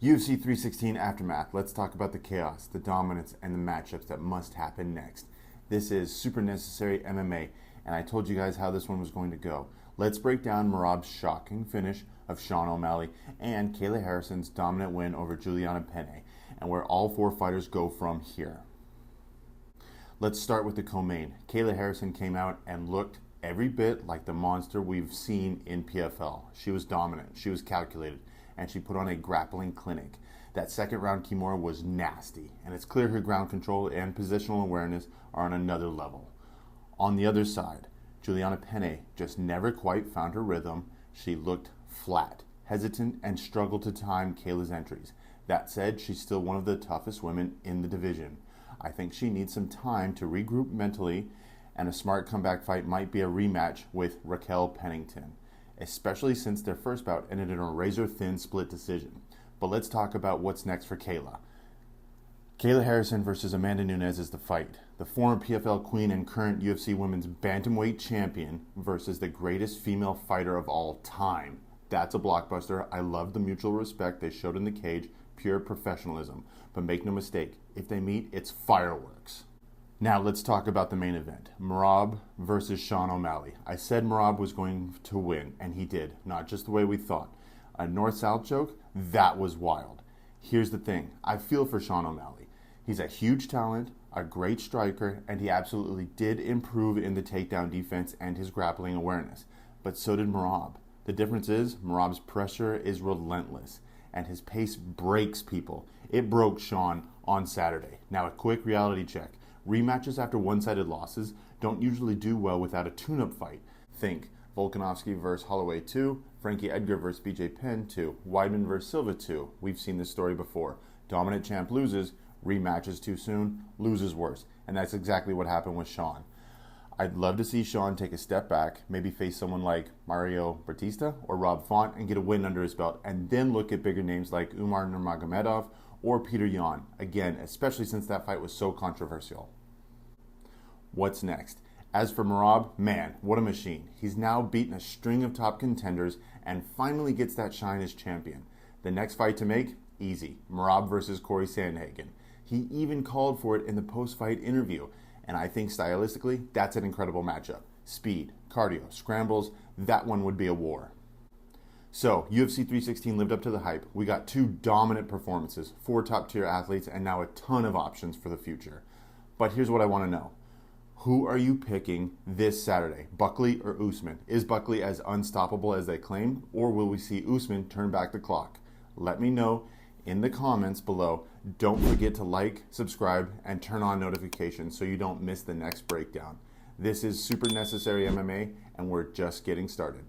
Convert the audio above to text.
UFC 316 Aftermath. Let's talk about the chaos, the dominance, and the matchups that must happen next. This is Super Necessary MMA, and I told you guys how this one was going to go. Let's break down Merab's shocking finish of Sean O'Malley and Kayla Harrison's dominant win over Julianna Peña, and where all four fighters go from here. Let's start with the co-main. Kayla Harrison came out and looked every bit like the monster we've seen in PFL. She was dominant, she was calculated, and she put on a grappling clinic. That second round Kimura was nasty, and it's clear her ground control and positional awareness are on another level. On the other side, Julianna Peña just never quite found her rhythm. She looked flat, hesitant, and struggled to time Kayla's entries. That said, she's still one of the toughest women in the division. I think she needs some time to regroup mentally, and a smart comeback fight might be a rematch with Raquel Pennington, especially since their first bout ended in a razor-thin split decision. But let's talk about what's next for Kayla. Kayla Harrison versus Amanda Nunes is the fight. The former PFL queen and current UFC women's bantamweight champion versus the greatest female fighter of all time. That's a blockbuster. I love the mutual respect they showed in the cage, pure professionalism. But make no mistake, if they meet, it's fireworks. Now let's talk about the main event, Merab versus Sean O'Malley. I said Merab was going to win, and he did, not just the way we thought. A north-south choke? That was wild. Here's the thing, I feel for Sean O'Malley. He's a huge talent, a great striker, and he absolutely did improve in the takedown defense and his grappling awareness. But so did Merab. The difference is, Merab's pressure is relentless, and his pace breaks people. It broke Sean on Saturday. Now a quick reality check. Rematches after one-sided losses don't usually do well without a tune-up fight. Think Volkanovski vs. Holloway 2, Frankie Edgar vs. BJ Penn 2, Weidman vs. Silva 2. We've seen this story before. Dominant champ loses, rematches too soon, loses worse. And that's exactly what happened with Sean. I'd love to see Sean take a step back, maybe face someone like Mario Batista or Rob Font and get a win under his belt, and then look at bigger names like Umar Nurmagomedov or Peter Yan, again, especially since that fight was so controversial. What's next? As for Merab, man, what a machine. He's now beaten a string of top contenders and finally gets that shine as champion. The next fight to make? Easy. Merab versus Corey Sandhagen. He even called for it in the post-fight interview, and I think stylistically, that's an incredible matchup. Speed, cardio, scrambles, that one would be a war. So, UFC 316 lived up to the hype. We got two dominant performances, 4 top-tier athletes, and now a ton of options for the future. But here's what I want to know. Who are you picking this Saturday, Buckley or Usman? Is Buckley as unstoppable as they claim, or will we see Usman turn back the clock? Let me know in the comments below. Don't forget to like, subscribe, and turn on notifications so you don't miss the next breakdown. This is Super Necessary MMA, and we're just getting started.